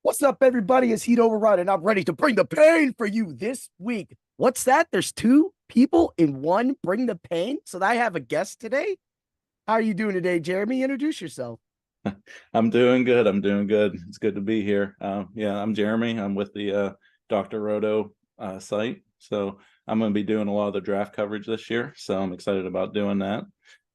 What's up, everybody? It's Heat Override, and I'm ready to bring the pain for you this week. What's that? There's two people in one bring the pain. So I have a guest today. How are you doing today, Jeremy? Introduce yourself. I'm doing good. I'm doing good. It's good to be here. Yeah, I'm Jeremy. I'm with the Dr. Roto site. So I'm going to be doing a lot of the draft coverage this year. So I'm excited about doing that.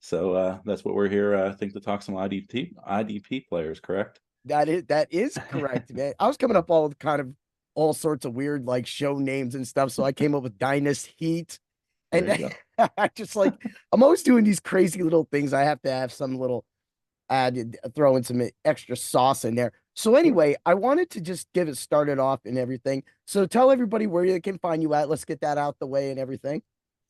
So that's what we're here, I think, to talk some IDP players, correct? That is correct, man. I was coming up all kind of all sorts of weird like show names and stuff. So I came up with Dynast Heat. There you And go. I just like I'm always doing these crazy little things. I have to have some little added throw in some extra sauce in there. So Sure. anyway, I wanted to just get it started off and everything. So tell everybody where they can find you at. Let's get that out the way and everything.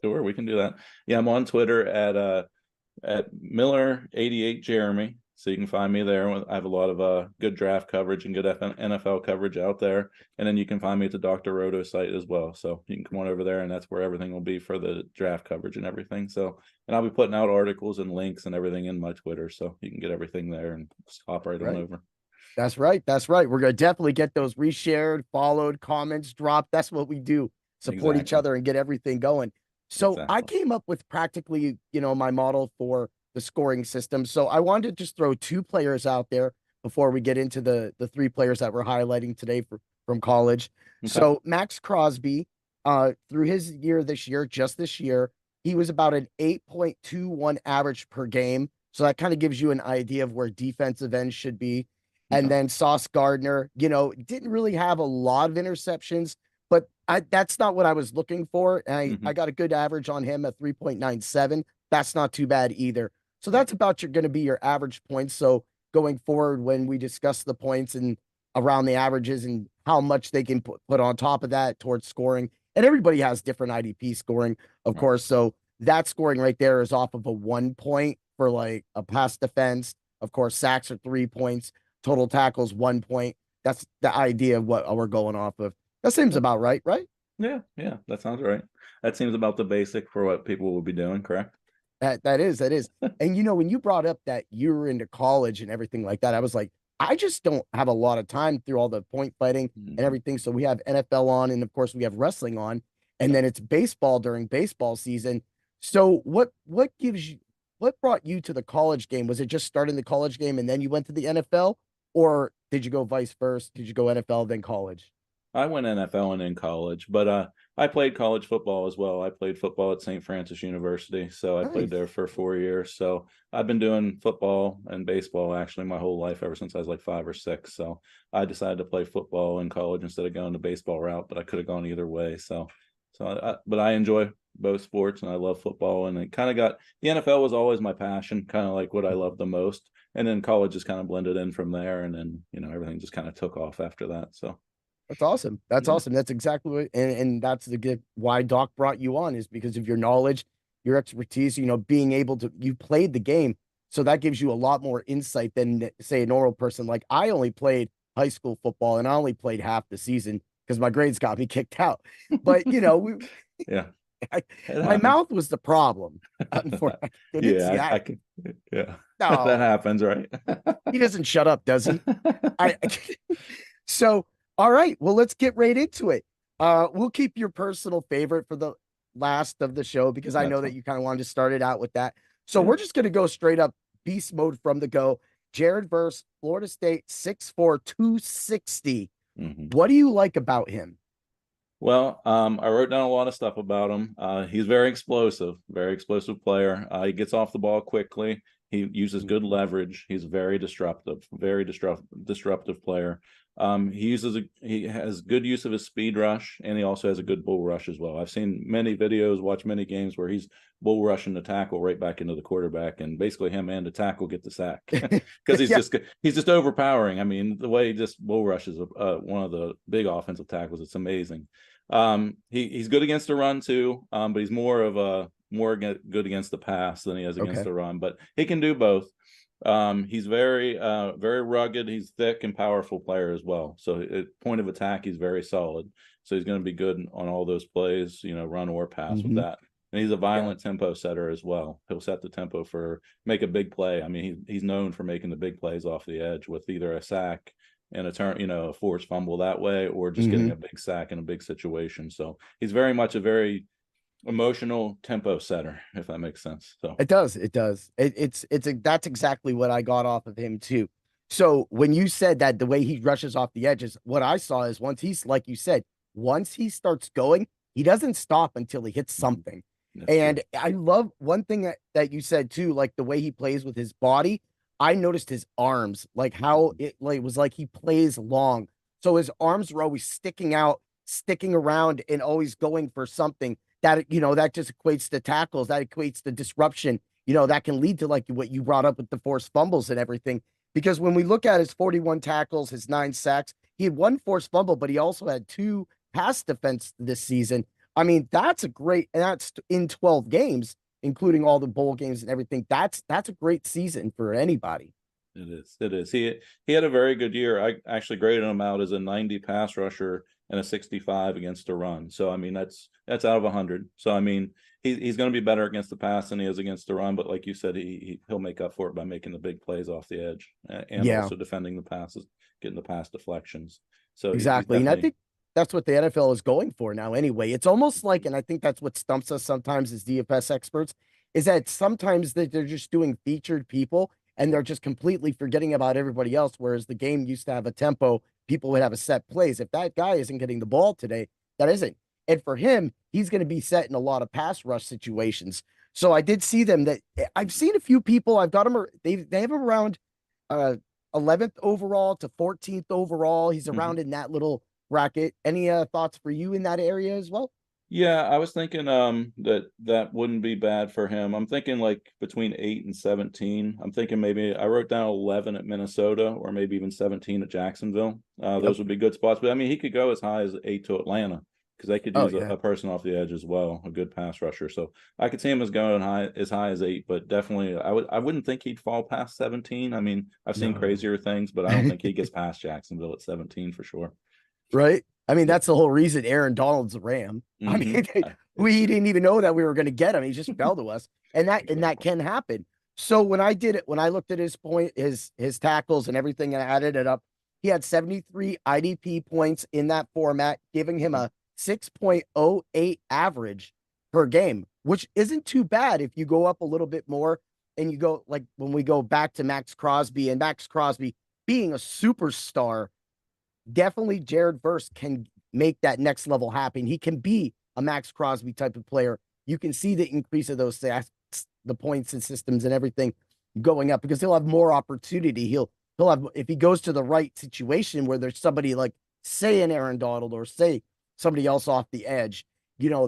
Sure, we can do that. Yeah, I'm on Twitter at Miller88 Jeremy. So you can find me there. I have a lot of good draft coverage and good NFL coverage out there. And then you can find me at the Dr. Roto site as well. So you can come on over there, and that's where everything will be for the draft coverage and everything. So, and I'll be putting out articles and links and everything in my Twitter. So you can get everything there and just hop right on Right. over. That's right. That's right. We're gonna definitely get those reshared, followed, comments dropped. That's what we do. Support each Exactly. other and get everything going. So I Exactly. came up with practically, my model for the scoring system. So I wanted to just throw two players out there before we get into the three players that we're highlighting today from college. Okay. So Max Crosby, through his year this year, just this year, he was about an 8.21 average per game. So that kind of gives you an idea of where defensive ends should be. And Okay. then Sauce Gardner, didn't really have a lot of interceptions, but that's not what I was looking for. And I Hmm. got a good average on him at 3.97. That's not too bad either. So Yeah. that's about your going to be your average points. So going forward, when we discuss the points and around the averages and how much they can put on top of that towards scoring, and everybody has different IDP scoring, of Right. course. So that scoring right there is off of a 1 point for like a pass defense. Of course, sacks are 3 points, total tackles 1 point. That's the idea of what we're going off of. That seems Yep. about right, right? Yeah. Yeah. That sounds right. That seems about the basic for what people will be doing, correct? That is. And when you brought up that you were into college and everything like that, I was like, I just don't have a lot of time through all the point fighting and Hmm. everything. So we have NFL on, and of course we have wrestling on, and Yep. then it's baseball during baseball season. So what brought you to the college game? Was it just starting the college game and then you went to the NFL, or did you go vice versa? Did you go NFL then college? I went NFL and in college, but I played college football as well. I played football at St. Francis University, so I played Nice. there for 4 years. So I've been doing football and baseball actually my whole life ever since I was like 5 or 6. So I decided to play football in college instead of going the baseball route, but I could have gone either way. But I enjoy both sports and I love football. And it kind of got the NFL was always my passion, kind of like what I love the most. And then college just kind of blended in from there, and then everything just kind of took off after that. So. That's awesome. That's Yeah. awesome. That's exactly what, and that's the good why Doc brought you on is because of your knowledge, your expertise, being able to, you played the game. So that gives you a lot more insight than, say, a normal person. Like I only played high school football and I only played half the season because my grades got me kicked out. But, Yeah, I, it my happens. mouth was the problem. Unfortunately, I didn't see Yeah, I that. can. Yeah, that No, happens, right? he doesn't shut up, does he? I So, all right, well, let's get right into it. We'll keep your personal favorite for the last of the show because I That's know that fine. you kind of wanted to start it out with that. So Yeah. we're just going to go straight up beast mode from the go. Jared Verse, Florida State, 6'4", 260. Hmm. What do you like about him? Well, I wrote down a lot of stuff about him. He's very explosive player. He gets off the ball quickly. He uses good leverage. He's very disruptive player. He has good use of his speed rush, and he also has a good bull rush as well. I've seen many videos, watched many games where he's bull rushing the tackle right back into the quarterback, and basically him and the tackle get the sack because Yeah. he's just overpowering. I mean, the way he just bull rushes one of the big offensive tackles, it's amazing. He's good against the run too, but he's good against the pass than he is against Okay. the run. But he can do both. He's very rugged. He's thick and powerful player as well. So at point of attack, he's very solid. So he's going to be good on all those plays, run or pass with Hmm. that. And he's a Yeah. violent tempo setter as well. He'll set the tempo for make a big play. I mean, he's known for making the big plays off the edge with either a sack and a turn, a forced fumble that way, or just getting Hmm. a big sack in a big situation. So he's very much a very emotional tempo setter, if that makes sense. So It does. It does. That's exactly what I got off of him too. So when you said that the way he rushes off the edges, what I saw is once he's like you said, once he starts going, he doesn't stop until he hits something. that's true. And I love one thing that you said too, like the way he plays with his body. I noticed his arms, like how it like was like he plays long. So his arms were always sticking out, sticking around, and always going for something that that just equates to tackles, that equates to disruption, that can lead to like what you brought up with the forced fumbles and everything. Because when we look at his 41 tackles, his 9 sacks, he had one forced fumble, but he also had 2 pass defense this season. I mean, that's a great, and that's in 12 games, including all the bowl games and everything. That's a great season for anybody. It is. It is. He had a very good year. I actually graded him out as a 90 pass rusher and a 65 against the run. So I mean that's out of 100. So I mean he's going to be better against the pass than he is against the run. But like you said, he'll make up for it by making the big plays off the edge and Yeah. also defending the passes, getting the pass deflections. So he's Exactly. And I definitely. think that's what the NFL is going for now anyway. It's almost like, and I think that's what stumps us sometimes as DFS experts, is that sometimes that they're just doing featured people and they're just completely forgetting about everybody else. Whereas the game used to have a tempo, people would have a set plays. If that guy isn't getting the ball today, that isn't. And for him, he's going to be set in a lot of pass rush situations. So I did see them that I've seen a few people, I've got them, they have him around uh 11th overall to 14th overall. He's Mhm. around in that little bracket. Any thoughts for you in that area as well? Yeah, I was thinking that wouldn't be bad for him. I'm thinking like between 8 and 17. I'm thinking maybe I wrote down 11 at Minnesota or maybe even 17 at Jacksonville. Yep. Those would be good spots. But I mean, he could go as high as 8 to Atlanta because they could Oh use yeah. a person off the edge as well, a good pass rusher. So I could see him as going high as 8, but definitely I wouldn't think he'd fall past 17. I mean, I've seen No. crazier things, but I don't think he gets past Jacksonville at 17 for sure. Right? I mean, Yeah. that's the whole reason Aaron Donald's a Ram. I Hmm. mean, It's we true. didn't even know that we were going to get him. He just fell to us. And that Exactly. can happen. So when I did it, when I looked at his tackles and everything and I added it up, he had 73 IDP points in that format, giving him a 6.08 average per game, which isn't too bad if you go up a little bit more and you go like when we go back to Max Crosby and Max Crosby being a superstar, definitely Jared Verse can make that next level happen. He can be a Max Crosby type of player. You can see the increase of those stats, the points and systems and everything going up because he'll have more opportunity. He'll have if he goes to the right situation where there's somebody like say an Aaron Donald or say somebody else off the edge,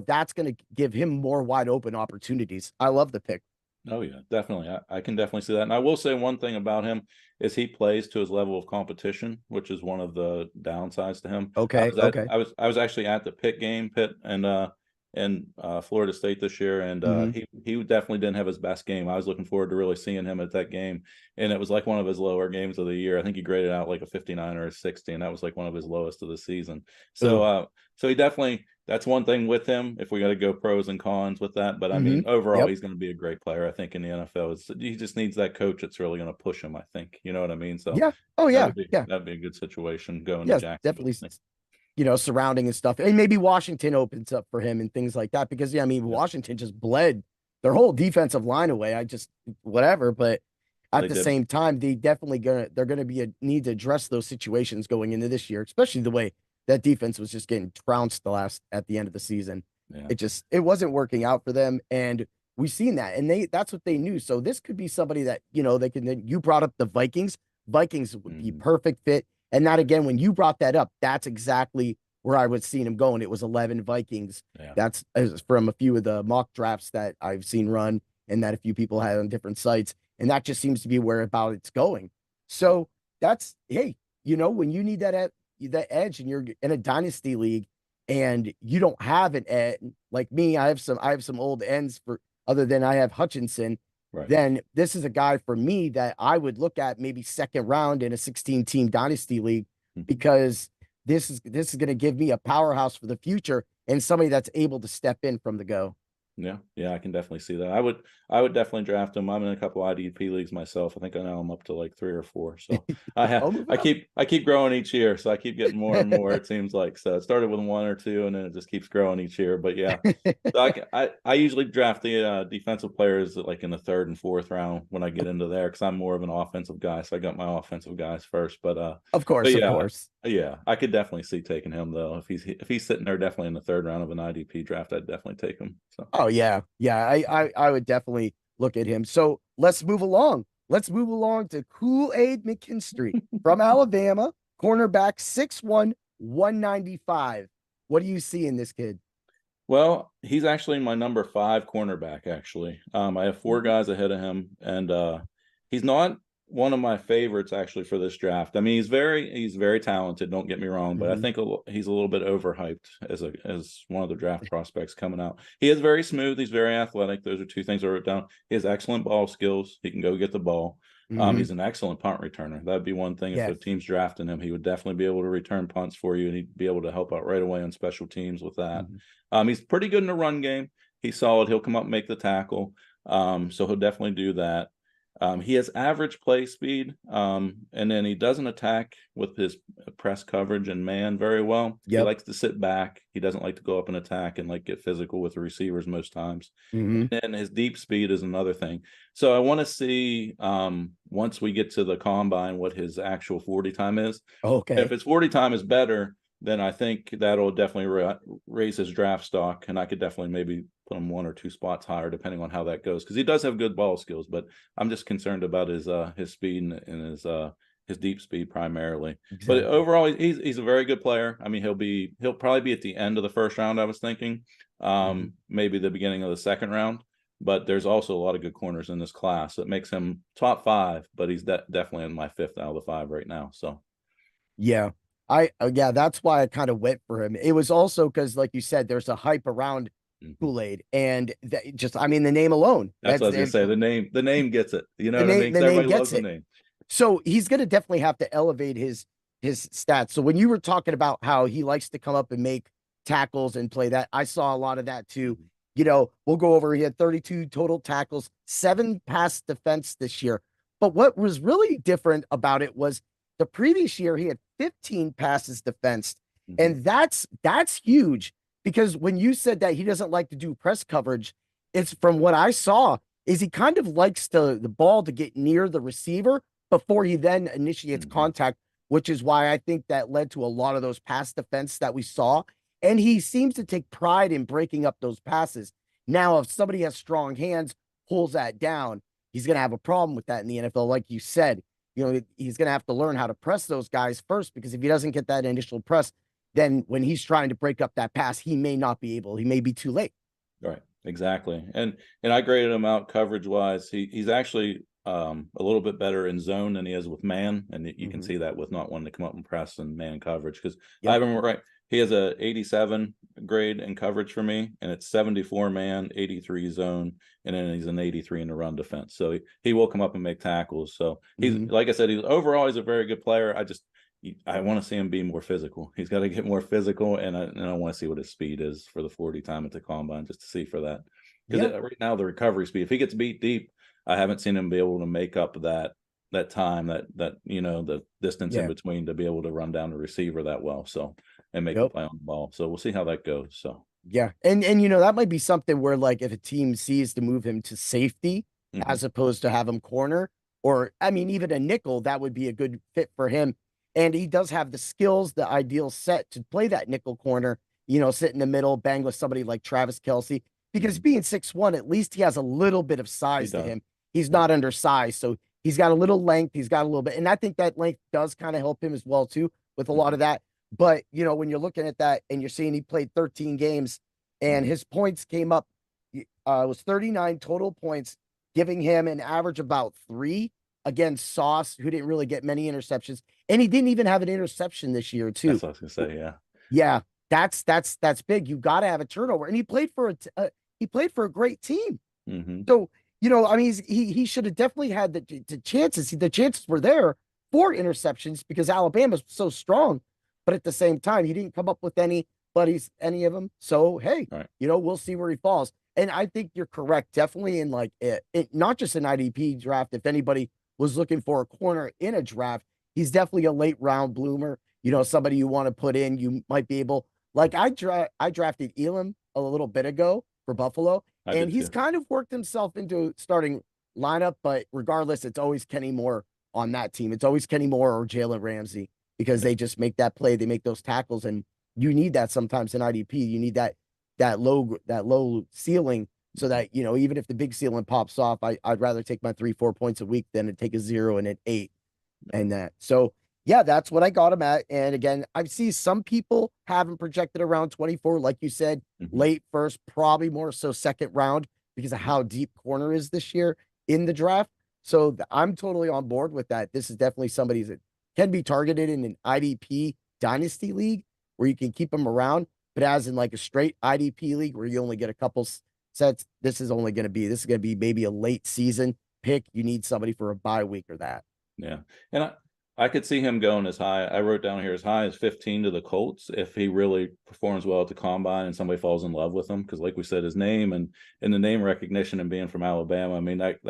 that's going to give him more wide open opportunities. I love the pick. Oh yeah, definitely. I can definitely see that. And I will say one thing about him is he plays to his level of competition, which is one of the downsides to him. Okay, okay. I was actually at the Pitt and Florida State this year, and Hmm. he definitely didn't have his best game. I was looking forward to really seeing him at that game, and it was like one of his lower games of the year. I think he graded out like a 59 or a 60, and that was like one of his lowest of the season. So Ugh. so he definitely, that's one thing with him, if we got to go pros and cons with that. But I Hmm. mean, overall, Yep. he's going to be a great player, I think, in the NFL. He just needs that coach that's really going to push him, I think. You know what I mean? So Yeah. Oh yeah. Yeah. that'd be a good situation going to Yes, Jacksonville, definitely. I think. Surrounding and stuff. And maybe Washington opens up for him and things like that. Because yeah, I mean, Yeah, Washington just bled their whole defensive line away. I just whatever, but at they the did. same time, they're gonna be a need to address those situations going into this year, especially the way that defense was just getting trounced at the end of the season. Yeah. It wasn't working out for them. And we've seen that. And that's what they knew. So this could be somebody that, they can you brought up the Vikings. Vikings would be Mhm. perfect fit. And that again, when you brought that up, that's exactly where I was seeing him going. It was 11 Vikings. Yeah. That's from a few of the mock drafts that I've seen run and that a few people had on different sites. And that just seems to be where about it's going. So that's, hey, when you need that edge and you're in a dynasty league and you don't have an edge like me, I have some old ends for other than I have Hutchinson, Right. then this is a guy for me that I would look at maybe second round in a 16 team dynasty league Mhm. because this is going to give me a powerhouse for the future and somebody that's able to step in from the go. Yeah, yeah, I can definitely see that. I would definitely draft him. I'm in a couple IDP leagues myself. I think I know I'm up to like 3 or 4. So Oh, moving I keep growing each year. So I keep getting more and more, up. it seems like. So it started with 1 or 2 and then it just keeps growing each year. But yeah. So I usually draft the defensive players like in the third and fourth round when I get into there because I'm more of an offensive guy. So I got my offensive guys first. Of But course, of yeah, course. yeah, I could definitely see taking him though. If he's sitting there definitely in the third round of an IDP draft, I'd definitely take him. So Oh yeah, yeah. I would definitely look at him. So let's move along. Let's move along to Kool-Aid McKinstry from Alabama, cornerback, 6'1", 195. What do you see in this kid? well, he's actually my number 5 cornerback, actually. I have 4 guys ahead of him, and he's not one of my favorites actually for this draft. I mean, he's very talented, don't get me wrong, but I Mhm. think he's a little bit overhyped as one of the draft prospects coming out. He is very smooth, he's very athletic. Those are 2 things I wrote down. He has excellent ball skills. He can go get the ball. Mhm. He's an excellent punt returner. That'd be one thing if a Yes. team's drafting him. He would definitely be able to return punts for you, and he'd be able to help out right away on special teams with that. Mhm. He's pretty good in the run game. He's solid. He'll come up and make the tackle. So he'll definitely do that. He has average play speed, and then he doesn't attack with his press coverage and man very well. He Yep. likes to sit back. He doesn't like to go up and attack and like get physical with the receivers most times. Mhm. And then his deep speed is another thing. So I want to see once we get to the combine what his actual 40 time is. If Okay. his 40 time is better, then I think that'll definitely raise his draft stock, and I could definitely maybe put him 1 or 2 spots higher depending on how that goes because he does have good ball skills. But I'm just concerned about his speed and his deep speed primarily. But Exactly. overall, he's a very good player. I mean, he'll probably be at the end of the first round. I was thinking, Mhm. maybe the beginning of the second round. But there's also a lot of good corners in this class. That makes him top 5, but he's definitely in my 5th out of the 5 right now. So. Yeah. Yeah, that's why I kind of went for him. It was also because, like you said, there's a hype around Mhm. Kool-Aid, and that just, I mean, the name alone, That's what I was gonna say. The name gets it. You know what I mean? the Because name everybody gets loves the it. name. So he's going to definitely have to elevate his stats. So when you were talking about how he likes to come up and make tackles and play that, I saw a lot of that too. Mhm. We'll go over. He had 32 total tackles, 7 pass defense this year. But what was really different about it was the previous year he had 15 passes defensed, Mhm. and that's huge because when you said that he doesn't like to do press coverage, it's from what I saw is he kind of likes the ball to get near the receiver before he then initiates Mhm. contact, which is why I think that led to a lot of those pass defense that we saw. And he seems to take pride in breaking up those passes. Now, if somebody has strong hands, pulls that down, he's going to have a problem with that in the NFL. Like you said, he's going to have to learn how to press those guys first because if he doesn't get that initial press, then when he's trying to break up that pass, he may not be able, he may be too late. Right. Exactly. And I graded him out coverage wise. He's actually a little bit better in zone than he is with man, and you can Mm-hmm. see that with not wanting to come up and press and man coverage because I Yep. have him right. He has a 87 grade in coverage for me, and it's 74 man, 83 zone, and then he's an 83 in the run defense. So he will come up and make tackles. So he's Mm-hmm. like I said, he's a very good player. I want to see him be more physical. He's got to get more physical, and I want to see what his speed is for the 40 time at the combine, just to see for that. Because Yeah. right now the recovery speed, if he gets beat deep, I haven't seen him be able to make up that time that the distance in Yeah. between to be able to run down the receiver that well. So and make a Yep. play on the ball. So we'll see how that goes. So. Yeah. And that might be something where like if a team sees to move him to safety Mhm. as opposed to have him corner, or I mean even a nickel, that would be a good fit for him. And he does have the skills, the ideal set to play that nickel corner, sit in the middle, bang with somebody like Travis Kelsey. Because Mhm. being 6'1", at least he has a little bit of He size to does. him. He's Yeah. not undersized. So he's got a little length, he's got a little bit. And I think that length does kind of help him as well, too, with a lot Mhm. of that. But when you're looking at that and you're seeing he played 13 games and Mhm. his points came up. It was 39 total points, giving him an average about 3 against Sauce, who didn't really get many interceptions, and he didn't even have an interception this year too. That's what I was gonna say. Yeah. Yeah, that's big. You got to have a turnover, and he played for a great team. Hmm. So I mean, he should have definitely had the chances. The chances were there for interceptions because Alabama's so strong, but at the same time, he didn't come up with any of them. So hey, Right. we'll see where he falls. and I think you're correct. Definitely in like it, not just an IDP draft. If anybody was looking for a corner in a draft, he's definitely a late round bloomer. You know, somebody you want to put in. You might be able, like I drafted Elam a little bit ago for Buffalo, I and did he's too. kind of worked himself into starting lineup. But regardless, it's always Kenny Moore on that team. It's always Kenny Moore or Jalen Ramsey because Yeah. they just make that play. They make those tackles, and you need that sometimes in IDP. You need that low ceiling so that you know even if the big ceiling pops off, I'd rather take my 3-4 points a week than to take a 0 and an 8 and that. So yeah, that's what I got him at. And again, I see some people have him projected around 24, like you said, Mhm. late first, probably more so second round because of how deep corner is this year in the draft. So I'm totally on board with that. This is definitely somebody that can be targeted in an IDP dynasty league where you can keep them around, but as in like a straight IDP league where you only get a couple sets, this is going to be maybe a late season pick. You need somebody for a bye week or that. Yeah. And I could see him going as high. I wrote down here as high as 15 to the Colts if he really performs well at the combine and somebody falls in love with him. Because, like we said, his name and the name recognition and being from Alabama, I mean, that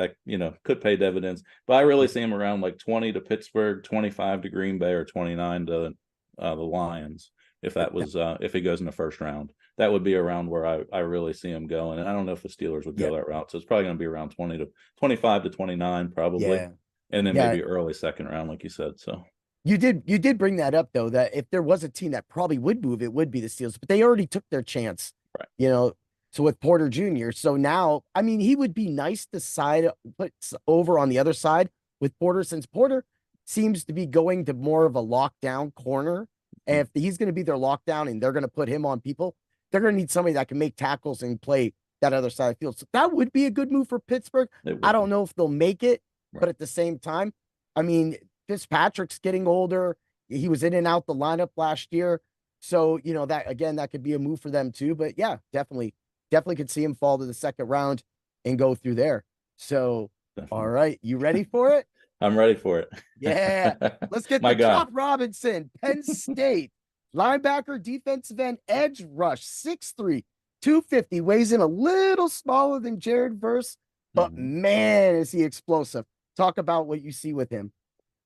could pay dividends. But I really see him around like 20 to Pittsburgh, 25 to Green Bay, or 29 to the Lions. If he goes in the first round, that would be around where I really see him going. And I don't know if the Steelers would Yeah. go that route. So it's probably going to be around 20 to 25 to 29, probably. Yeah. And then Yeah. maybe early second round, like you said. So You did bring that up though, that if there was a team that probably would move, it would be the Steelers, but they already took their chance, right. you know. So with Porter Jr. So now, I mean, he would be nice to put over on the other side with Porter, since Porter seems to be going to more of a lockdown corner. And if he's going to be their lockdown and they're going to put him on people, they're going to need somebody that can make tackles and play that other side of the field. So that would be a good move for Pittsburgh. It I would don't be. know if they'll make it, but Right. at the same time, I mean, Fitzpatrick's getting older. He was in and out the lineup last year. So, you know, that again, that could be a move for them too. But yeah, definitely could see him fall to the second round and go through there. So, all Definitely. right, you ready for it? I'm ready for Yeah. it. Let's get My the guy. Chop Robinson, Penn State, linebacker, defensive end, edge rush, 6'3", 250, weighs in a little smaller than Jared Verse, but Mhm. man, is he explosive. Talk about what you see with him.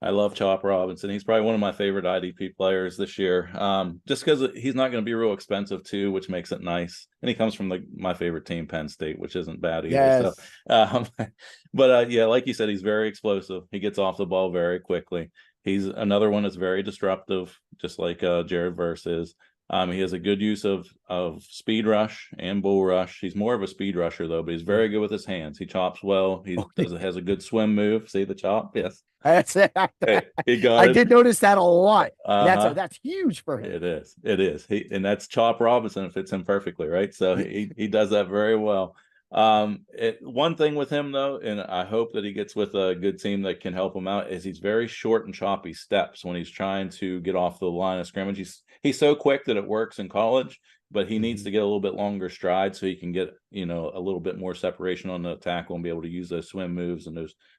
I love Chop Robinson. He's probably one of my favorite IDP players this year. Just because he's not going to be real expensive too, which makes it nice. And he comes from my favorite team, Penn State, which isn't bad either. So, Yes. um, but yeah, like you said, he's very explosive. He gets off the ball very quickly. He's another one that's very disruptive, just like Jared Verse is. He has a good use of speed rush and bull rush. He's more of a speed rusher though, but he's very good with his hands. He chops well. He Okay. has a good swim move. See the chop? Yes. That's it. Hey, he got I it. did notice that a lot. And Uh-huh. that's huge for him. It is. It is. And that's Chop Robinson. It fits him perfectly, right? So he does that very well. One thing with him though, and I hope that he gets with a good team that can help him out, is he's very short and choppy steps when he's trying to get off the line of scrimmage. He's so quick that it works in college, but he needs to get a little bit longer stride so he can get a little bit more separation on the tackle and be able to use those swim moves and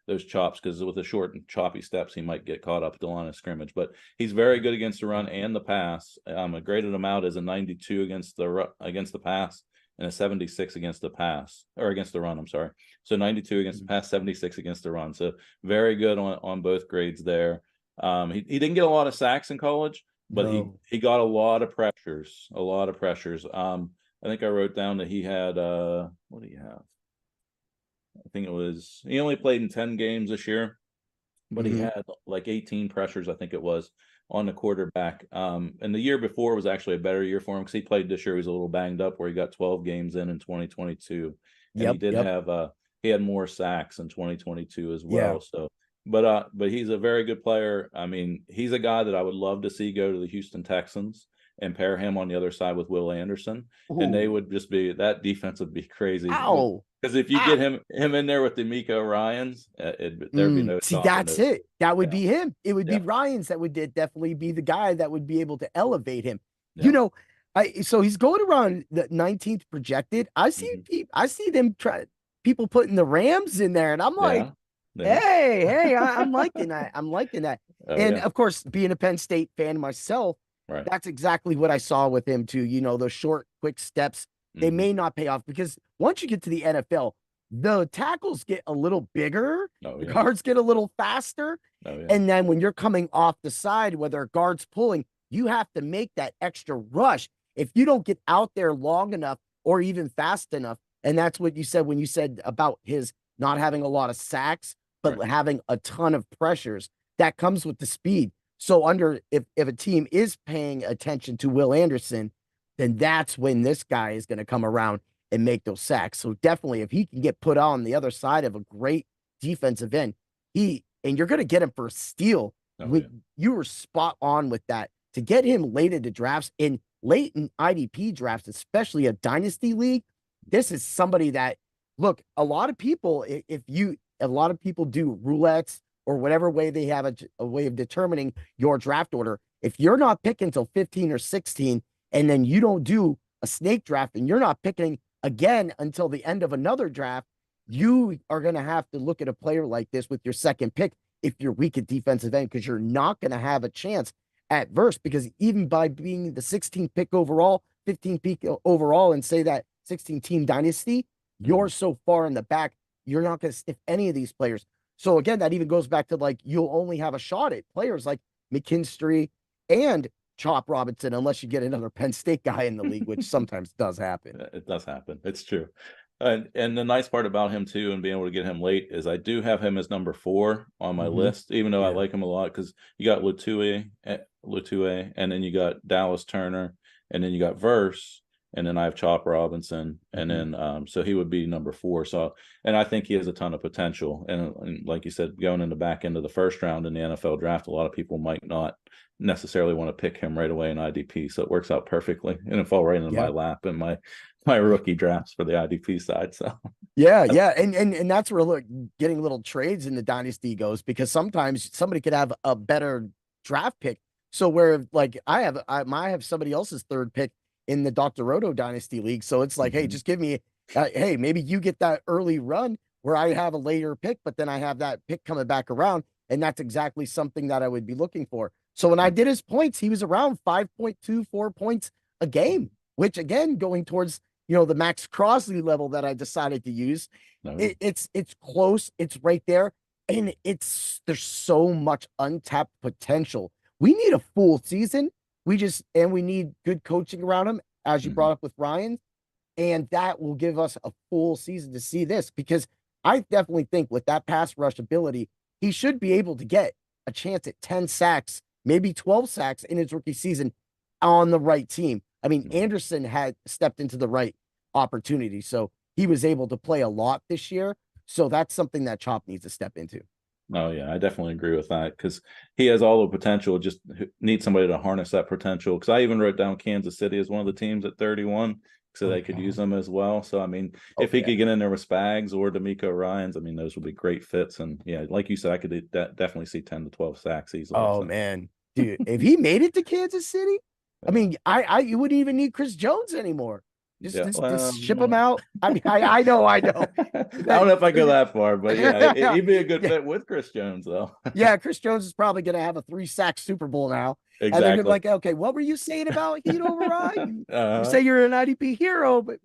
those chops, because with the short and choppy steps he might get caught up at the line of scrimmage. But he's very good against the run and the pass. I graded him out as a 92 against the pass and a 76 against the pass, or against the run. I'm sorry. So 92 against the pass, 76 against the run. So very good on both grades there. He didn't get a lot of sacks in college, but No. he got a lot of pressures. I think I wrote down that he had what do you have? I think he only played in 10 games this year, but he had like 18 pressures, I think it was, on the quarterback. And the year before was actually a better year for him because he played this year. He was a little banged up, where he got 12 games in 2022, and he Yep. did Yep. have he had more sacks in 2022 as Yeah. well. So, but he's a very good player. I mean, he's a guy that I would love to see go to the Houston Texans and pair him on the other side with Will Anderson, and they Ooh. would just be that defense would be crazy. Ow. Because if you Ah. get him in there with the Miko Ryans, there'd be no See, stopping that's it. it. That would Yeah, be him. It would be yeah, Ryan's that would definitely be the guy that would be able to elevate him. You yeah. know, so he's going around the 19th projected. Mhm. I see them try people putting the Rams in there, and I'm like, Yeah, yeah. hey, I'm liking that. I'm liking that. Oh And yeah, of course, being a Penn State fan myself, right. that's exactly what I saw with him too. You know, those short, quick steps, they may not pay off because once you get to the NFL, the tackles get a little bigger, Oh the yeah. guards get a little faster. Oh yeah. And then when you're coming off the side, whether a guard's pulling, you have to make that extra rush. If you don't get out there long enough or even fast enough, and that's what you said when you said about his not having a lot of sacks, but Right. having a ton of pressures, that comes with the speed. So if a team is paying attention to Will Anderson, then that's when this guy is going to come around and make those sacks. So definitely, if he can get put on the other side of a great defensive end, and you're going to get him for a steal. Oh yeah. You were spot on with that. To get him late into drafts, in late in IDP drafts, especially a dynasty league, this is somebody that, look, a lot of people, a lot of people do roulettes or whatever way they have a way of determining your draft order. If you're not picking until 15 or 16, and then you don't do a snake draft and you're not picking again until the end of another draft, you are going to have to look at a player like this with your second pick if you're weak at defensive end, because you're not going to have a chance at verse, because even by being the 16th pick overall, 15th pick overall, and say that 16 team dynasty, you're so far in the back, you're not going to sniff any of these players. So again, that even goes back to like, you'll only have a shot at players like McKinstry and Chop Robinson, unless you get another Penn State guy in the league, which sometimes does happen. It does happen. It's true. And the nice part about him too, and being able to get him late, is I do have him as number 4 on my list, even though I like him a lot, because you got Lutue, and then you got Dallas Turner, and then you got Verse, and then I have Chop Robinson, and then so he would be number 4. So, and I think he has a ton of potential. And like you said, going in the back end of the first round in the NFL draft, a lot of people might not necessarily want to pick him right away in IDP. So it works out perfectly, and it fall right in my lap in my rookie drafts for the IDP side. So yeah, and that's where, look, getting little trades in the dynasty goes, because sometimes somebody could have a better draft pick. So where like I have somebody else's third pick in the Dr. Roto dynasty league. So it's like, hey, just give me, hey, maybe you get that early run where I have a later pick, but then I have that pick coming back around, and that's exactly something that I would be looking for. So when I did his points, he was around 5.24 points a game, which again, going towards, the Max Crossley level that I decided to use, it's close. It's right there. And there's so much untapped potential. We need a full season. We need good coaching around him, as you brought up with Ryan. And that will give us a full season to see this, because I definitely think with that pass rush ability, he should be able to get a chance at 10 sacks, maybe 12 sacks in his rookie season on the right team. I mean, Anderson had stepped into the right opportunity, so he was able to play a lot this year. So that's something that Chop needs to step into. Oh yeah, I definitely agree with that, because he has all the potential. Just need somebody to harness that potential. Because I even wrote down Kansas City as one of the teams at 31, so they could use them as well. So I mean, if he could get in there with Spags or D'Amico Ryans, I mean, those would be great fits. And yeah, like you said, I could definitely see 10 to 12 sacks easily. Oh so. man, dude, if he made it to Kansas City, I mean, you wouldn't even need Chris Jones anymore. Just ship him out. I mean, I know. I don't know if I go that far, but yeah, he'd be a good fit with Chris Jones, though. Yeah, Chris Jones is probably going to have a 3-sack Super Bowl now. Exactly. And they're gonna be like, okay, what were you saying about Heat override? You say you're an IDP hero, but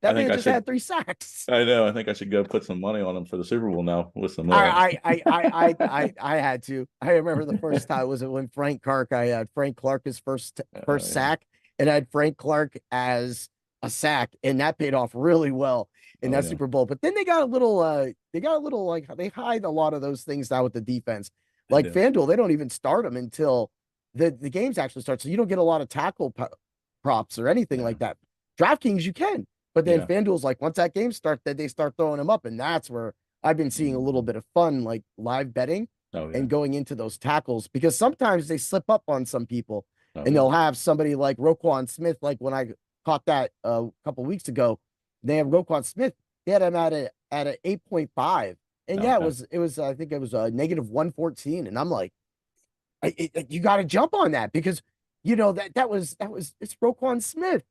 that man just had 3 sacks. I know. I think I should go put some money on him for the Super Bowl now with some. I had to. I remember the first time was when Frank Clark. I had Frank Clark his first sack, and I had Frank Clark as a sack, and that paid off really well in that Super Bowl. But then they got a little like, they hide a lot of those things now with the defense. Like FanDuel, they don't even start them until the games actually start. So you don't get a lot of tackle props or anything like that. DraftKings, you can, but then FanDuel's like, once that game starts, then they start throwing them up, and that's where I've been seeing a little bit of fun, like live betting and going into those tackles, because sometimes they slip up on some people, and they'll have somebody like Roquan Smith, like when I caught that a couple weeks ago. They have Roquan Smith. They had him at a 8.5, and it was I think it was a negative 114, and I'm like, you got to jump on that, because that was it's Roquan Smith.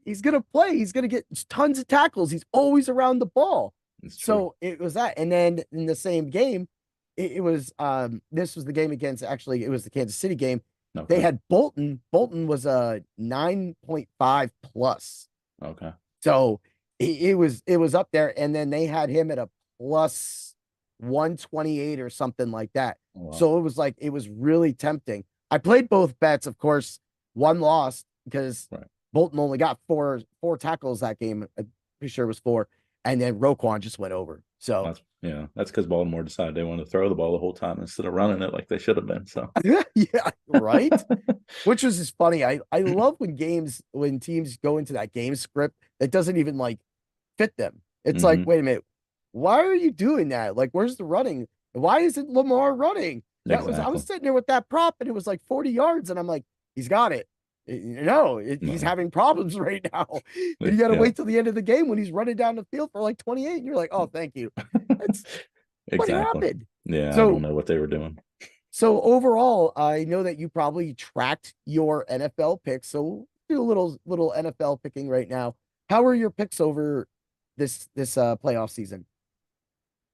He's gonna play. He's gonna get tons of tackles. He's always around the ball. So it was that, and then in the same game, it was this was the game against, actually it was the Kansas City game. They had Bolton. Bolton was a 9.5 plus. Okay. So it was up there, and then they had him at a plus 128 or something like that. Oh, wow. So it was like it was really tempting. I played both bets, of course. One lost because Right. Bolton only got four tackles that game. I'm pretty sure it was four, and then Roquan just went over. So That's yeah. That's because Baltimore decided they wanted to throw the ball the whole time instead of running it like they should have been. So yeah, right. Which was just funny. I love when teams go into that game script that doesn't even like fit them. It's like, hmm wait a minute, why are you doing that? Like, where's the running? Why isn't Lamar running? I was exactly. sitting there with that prop and it was like 40 yards, and I'm like, he's got it. No, he's No. having problems right now. And you got to Yeah. wait till the end of the game when he's running down the field for like 28. And you're like, oh, thank you. That's what Exactly. happened. Yeah, I don't So know what they were doing. so overall, I know that you probably tracked your NFL picks. So we'll do a little NFL picking right now. How are your picks over this playoff season?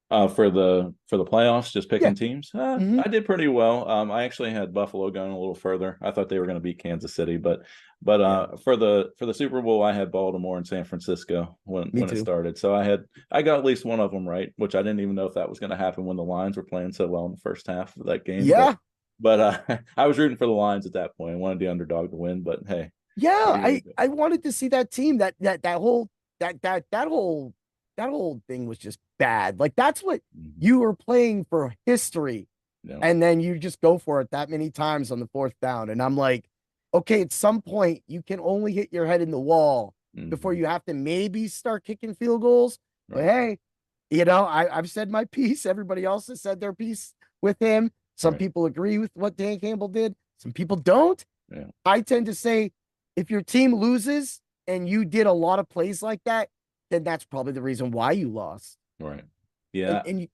For the playoffs, just Yeah. picking teams. Hmm. I did pretty well. I actually had Buffalo going a little further. I thought they were going to beat Kansas City, but Yeah. for the Super Bowl, I had Baltimore and San Francisco Me when it too. started. So I got at least one of them right, which I didn't even know if that was going to happen when the Lions were playing so well in the first half of that game. But Yeah. but I was rooting for the Lions at that point. I wanted the underdog to win, but hey, what Yeah. are you going I to do? I wanted to see that team that whole that whole thing was just bad. Like that's what Mhm. you were playing for history. Yeah. And then you just go for it that many times on the fourth down. And I'm like, okay, at some point you can only hit your head in the wall before Mhm. you have to maybe start kicking field goals. But Right. hey, I've said my piece. Everybody else has said their piece with him. Some Right. people agree with what Dan Campbell did. Some people don't. Yeah. I tend to say if your team loses and you did a lot of plays like that, then that's probably the reason why you lost. Right. And Yeah. and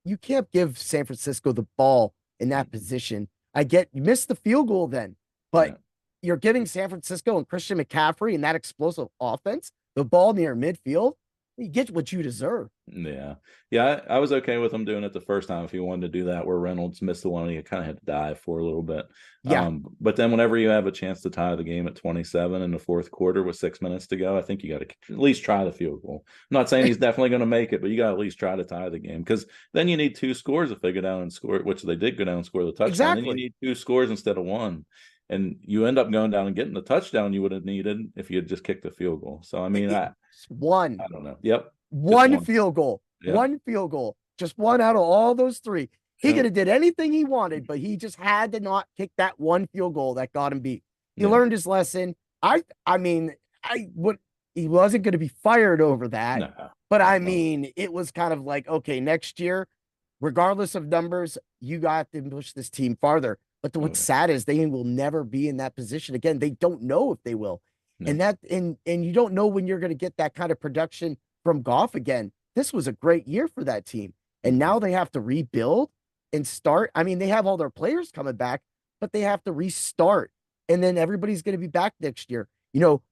you can't give San Francisco the ball in that Mhm. position. I get you missed the field goal then, but Yeah. you're giving San Francisco and Christian McCaffrey and that explosive offense the ball near midfield. You get what you deserve. Yeah. Yeah. I was okay with him doing it the first time if he wanted to do that, where Reynolds missed the one he kind of had to dive for a little bit. Yeah. But then whenever you have a chance to tie the game at 27 in the fourth quarter with 6 minutes to go, I think you got to at least try the field goal. I'm not saying he's definitely going to make it, but you got to at least try to tie the game, because then you need two scores if they go down and score, which they did go down and score the touchdown. Then you Exactly. need two scores instead of one. And you end up going down and getting the touchdown you would have needed if you had just kicked the field goal. So, I mean, It's one. I don't know. Yep. Just One one. field goal. Yep. One field goal. Just one out of all those three. He could Yep. have did anything he wanted, but he just had to not kick that one field goal that got him beat. He Yeah. learned his lesson. I mean, I would he wasn't going to be fired over that. No, But I no. mean, it was kind of like, okay, next year, regardless of numbers, you got to push this team farther. But Oh, what's yeah. sad is they will never be in that position again. They don't know if they will. No. And you don't know when you're going to get that kind of production from Goff again. This was a great year for that team. And Mhm. now they have to rebuild and start. I mean, they have all their players coming back, but they have to restart. And then everybody's going to be back next year.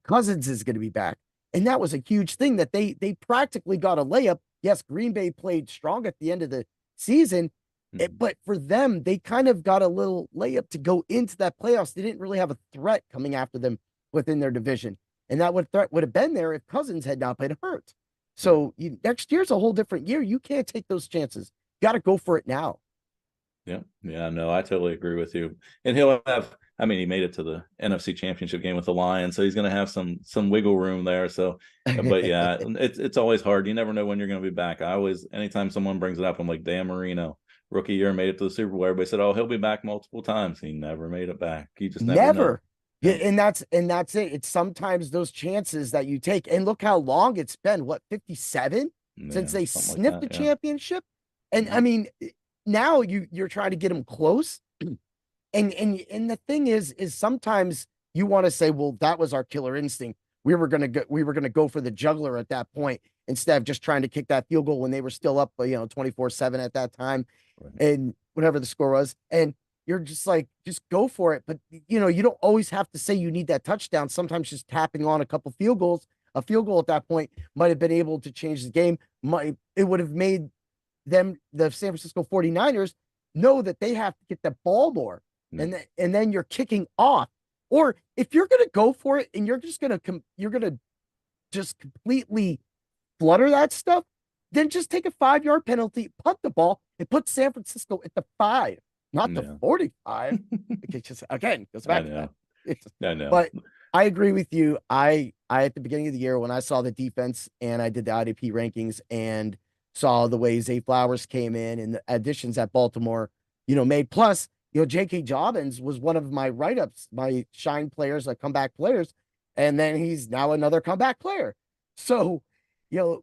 Cousins is going to be back. And that was a huge thing that they practically got a layup. Yes, Green Bay played strong at the end of the season, Mhm. but for them, they kind of got a little layup to go into that playoffs. They didn't really have a threat coming after them within their division. And that would have been there if Cousins had not been hurt. Right. So next year's a whole different year. You can't take those chances. You got to go for it now. Yeah. Yeah. No, I totally agree with you. And he'll have, I mean, he made it to the NFC Championship game with the Lions, so he's going to have some wiggle room there. So, but yeah, it's always hard. You never know when you're going to be back. Anytime someone brings it up, I'm like, Dan Marino, rookie year, made it to the Super Bowl. Everybody said, oh, he'll be back multiple times. He never made it back. You just never know. Never. Yeah, Yeah. and that's it. It's sometimes those chances that you take. And look how long it's been. What, 57 since Yeah. they Something like sniffed that. the Yeah. championship? And I Mhm. mean, now you're trying to get them close. And the thing is sometimes you want to say, well, that was our killer instinct. We were gonna go for the juggler at that point instead of just trying to kick that field goal when they were still up, 24-7 at that time Right. and whatever the score was. And you're just like, just go for it. But you don't always have to say you need that touchdown. Sometimes just tapping on a field goal at that point might have been able to change the game. It would have made the San Francisco 49ers know that they have to get the ball more. Yeah. And then you're kicking off. Or if you're going to go for it and you're just going to you're going to just completely flutter that stuff, then just take a 5-yard penalty, punt the ball, and put San Francisco at the 5, not the Yeah. 45. It just again goes I back to that. know. I know. But I agree with you. I at the beginning of the year when I saw the defense and I did the IDP rankings and saw the way Zay Flowers came in and the additions that Baltimore, made. Plus, J.K. Dobbins was one of my write-ups, my shine players, like comeback players, and then he's now another comeback player. So,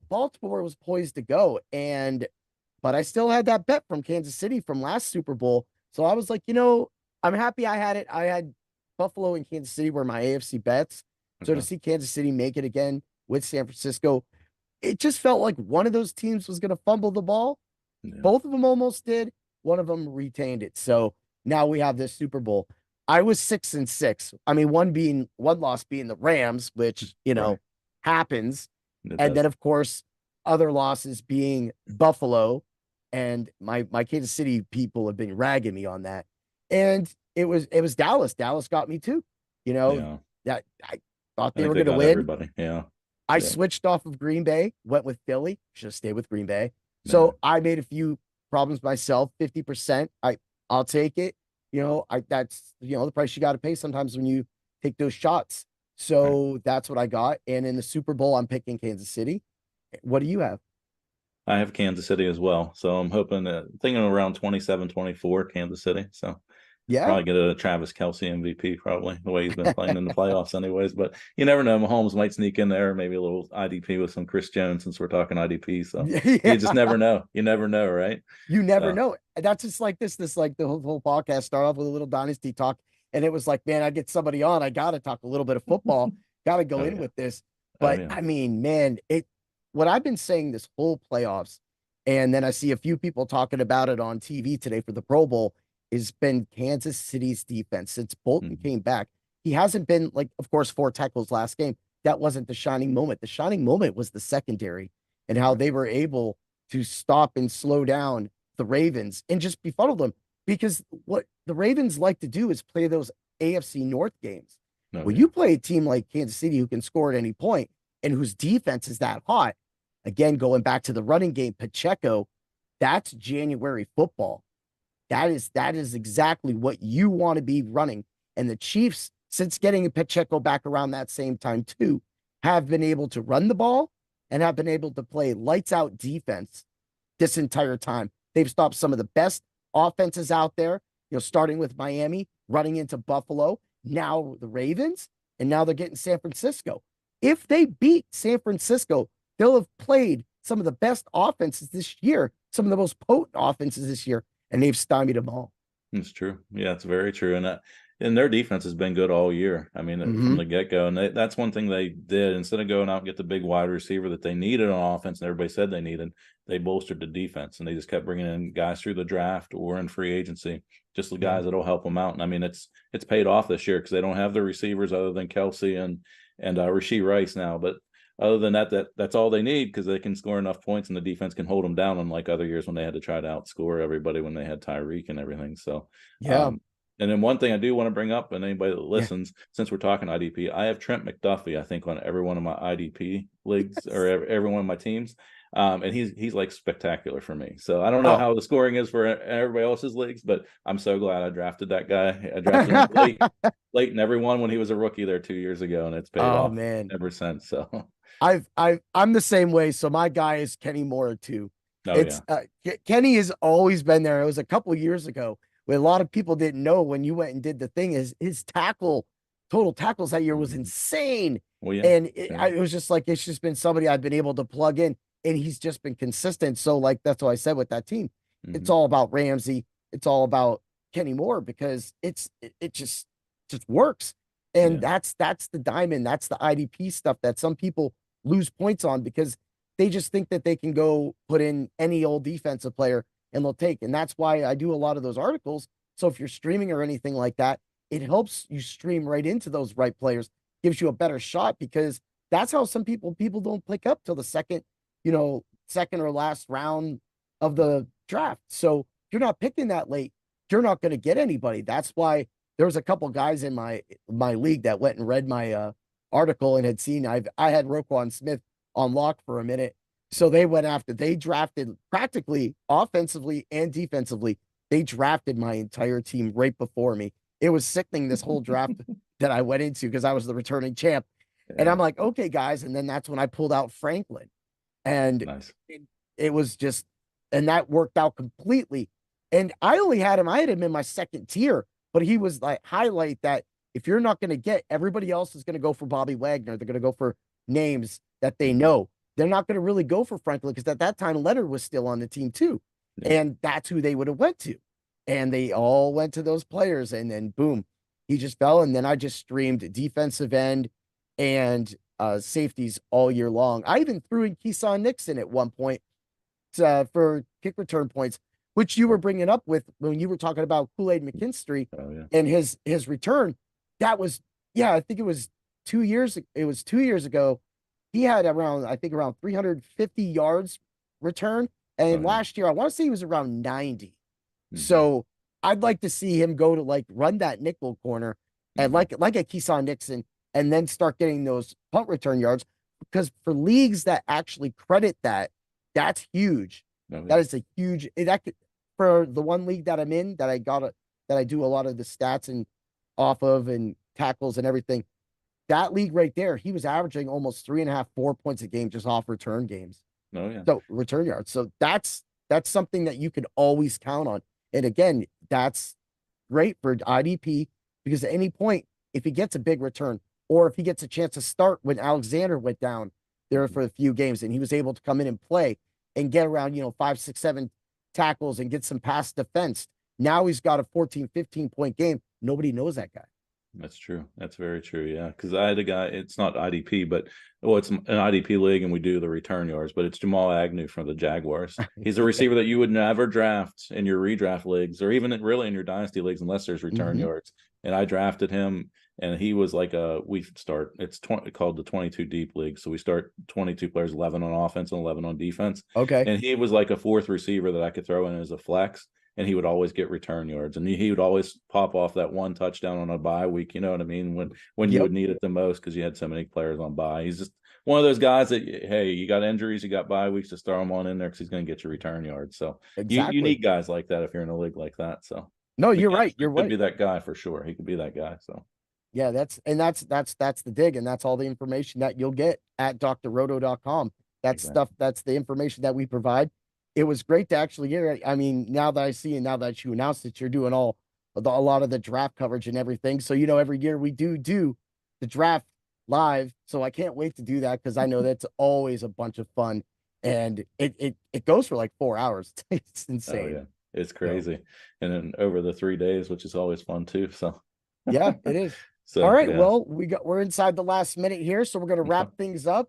Baltimore was poised to go, but I still had that bet from Kansas City from last Super Bowl. So I was like, I'm happy I had it. I had Buffalo and Kansas City were my AFC bets. So to Okay. see Kansas City make it again with San Francisco, it just felt like one of those teams was going to fumble the ball. Yeah. Both of them almost did. One of them retained it. So now we have this Super Bowl. I was 6-6. I mean, one loss being the Rams, which, Right. happens. It And does. then of course, other losses being Buffalo. And my Kansas City people have been ragging me on that. And it was Dallas. Dallas got me too. Yeah. That I thought I they think were they going to got win. everybody. Yeah. I Yeah. switched off of Green Bay, went with Philly. Should have stayed with Green Bay. No. So I made a few problems myself. 50%. I'll take it. That's the price you got to pay sometimes when you take those shots. Right. So that's what I got. And in the Super Bowl, I'm picking Kansas City. What do you have? I have Kansas City as well. So I'm hoping thinking around 27-24 Kansas City. So Yeah. probably get a Travis Kelce MVP, probably the way he's been playing in the playoffs, anyways. But you never know. Mahomes might sneak in there, maybe a little IDP with some Chris Jones, since we're talking IDP. So you just Yeah. never know. You never know, right? You never So know. That's just like this like the whole podcast start off with a little dynasty talk. And it was like, man, I get somebody on. I got to talk a little bit of football. Got to go oh in yeah, with this. oh But yeah, I mean, man, what I've been saying this whole playoffs, and then I see a few people talking about it on TV today for the Pro Bowl, has been Kansas City's defense since Bolton Mhm. came back. He hasn't been like, of course, 4 tackles last game. That wasn't the shining moment. The shining moment was the secondary and how Right. they were able to stop and slow down the Ravens and just befuddle them. Because what the Ravens like to do is play those AFC North games. Oh When yeah, you play a team like Kansas City who can score at any point and whose defense is that hot, again, going back to the running game, Pacheco, that's January football. That is exactly what you want to be running. And the Chiefs, since getting Pacheco back around that same time too, have been able to run the ball and have been able to play lights out defense this entire time. They've stopped some of the best offenses out there, starting with Miami, running into Buffalo, now the Ravens, and now they're getting San Francisco. If they beat San Francisco, they'll have played some of the best offenses this year, some of the most potent offenses this year, and they've stymied them all. it's true. Yeah, it's very true. And their defense has been good all year. I mean, from Mm-hmm. the get go, and that's one thing they did. Instead of going out and get the big wide receiver that they needed on offense, and everybody said they needed, they bolstered the defense, and they just kept bringing in guys through the draft or in free agency, just the Yeah. guys that'll help them out. And I mean, it's paid off this year because they don't have the receivers other than Kelsey and Rasheed Rice now, but other than that's all they need because they can score enough points and the defense can hold them down, unlike other years when they had to try to outscore everybody when they had Tyreek and everything. So, Yeah. um, and then one thing I do want to bring up, and anybody that Yeah. listens, since we're talking IDP, I have Trent McDuffie, I think, on every one of my IDP leagues or Yes. every one of my teams. And he's like spectacular for me. So I don't know Oh. how the scoring is for everybody else's leagues, but I'm so glad I drafted that guy. I drafted him late in every one when he was a rookie there 2 years ago, and it's paid Oh off man. ever since. So I'm the same way. So my guy is Kenny Moore too. oh It's yeah. Kenny has always been there. It was a couple of years ago when a lot of people didn't know when you went and did the thing. His total tackles that year was Mhm. insane, Well, yeah. and Yeah. it was just like it's just been somebody I've been able to plug in, and he's just been consistent. So like that's what I said with that team. It's Mhm. all about Ramsey. It's all about Kenny Moore because it just works. And Yeah. that's the diamond. That's the IDP stuff that some people lose points on because they just think that they can go put in any old defensive player and they'll take. And that's why I do a lot of those articles. So if you're streaming or anything like that, it helps you stream right into those right players, gives you a better shot because that's how some people don't pick up till the second or last round of the draft. So if you're not picking that late, you're not going to get anybody. That's why there was a couple guys in my league that went and read article and had seen I had Roquan Smith on lock for a minute. So they drafted practically offensively and defensively. They drafted my entire team right before me. It was sickening this whole draft that I went into because I was the returning champ. And Yeah, I'm like, okay, guys. And then that's when I pulled out Franklin. And nice. it was just, and that worked out completely. And I had him in my second tier, but he was like, highlight that if you're not going to get, everybody else is going to go for Bobby Wagner. They're going to go for names that they Mhm. know. They're not going to really go for Franklin because at that time, Leonard was still on the team too. Yeah. And that's who they would have went to. And they all went to those players. And then boom, he just fell. And then I just streamed defensive end and safeties all year long. I even threw in Keyshawn Nixon at one point for kick return points, which you were bringing up with when you were talking about Kool-Aid McKinstry Oh yeah. and his return. That was, yeah, I think it was 2 years. It was 2 years ago. He had around, I think, around 350 yards return. Oh And yeah. last year, I want to say he was around 90. Hmm. So I'd like to see him go to like run that nickel corner and Hmm. like a Keyshawn Nixon and then start getting those punt return yards because for leagues that actually credit that, that's huge. Oh That yeah. is a huge that could, for the one league that I'm in that I do a lot of the stats and off of and tackles and everything. That league right there, he was averaging almost 3.5, 4 points a game just off return games. Oh yeah. So return yards. So that's something that you can always count on. And again, that's great for IDP because at any point, if he gets a big return or if he gets a chance to start when Alexander went down there Mhm. for a few games and he was able to come in and play and get around, 5, 6, 7 tackles and get some pass defense. Now he's got a 14, 15 point game. Nobody knows that guy. That's true. That's very true. Yeah, because I had a guy. It's not IDP, but well, it's an IDP league, and we do the return yards. But it's Jamal Agnew from the Jaguars. He's a Yeah. receiver that you would never draft in your redraft leagues, or even really in your dynasty leagues, unless there's return Hmm. yards. And I drafted him, and he was like a. We start. It's 20, called the 22 deep league. So we start 22 players, 11 on offense and 11 on defense. Okay. And he was like a fourth receiver that I could throw in as a flex, and he would always get return yards, and he would always pop off that one touchdown on a bye week. You know what I mean? When you Yep. would need it the most because you had so many players on bye. He's just one of those guys that, hey, you got injuries, you got bye weeks, to throw him on in there because he's going to get your return yards. So you Exactly. need guys like that if you're in a league like that. So No, you're right. McKinstry You're could right. be that guy for sure. He could be that guy. So Yeah, that's the dig, and that's all the information that you'll get at drroto.com. That's exactly. stuff, that's the information that we provide. It was great to actually hear it. I mean, now that I see and now that you announced that you're doing a lot of the draft coverage and everything. So, every year we do the draft live. So I can't wait to do that because I know that's always a bunch of fun. And it goes for like 4 hours. It's Oh insane. yeah, it's So crazy. And then over the 3 days, which is always fun too. So yeah, it is. All so right. yeah. Well, we're inside the last minute here, so we're gonna Okay. wrap things up.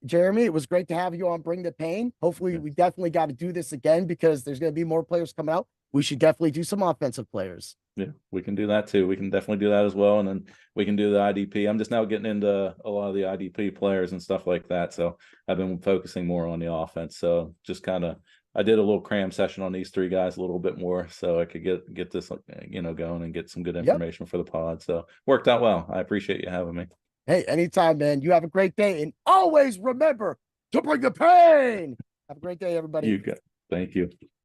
Jeremy, it was great to have you on Bring the Pain. Hopefully, Yeah. we definitely got to do this again because there's going to be more players coming out. We should definitely do some offensive players. Yeah, we can do that too. We can definitely do that as well. And then we can do the IDP. I'm just now getting into a lot of the IDP players and stuff like that. So I've been focusing more on the offense. So just kind of, I did a little cram session on these three guys a little bit more so I could get this, going and get some good Yep. information for the pod. So worked out well. I appreciate you having me. Hey, anytime, man. You have a great day. And always remember to bring the pain. Have a great day, everybody. You got, thank you.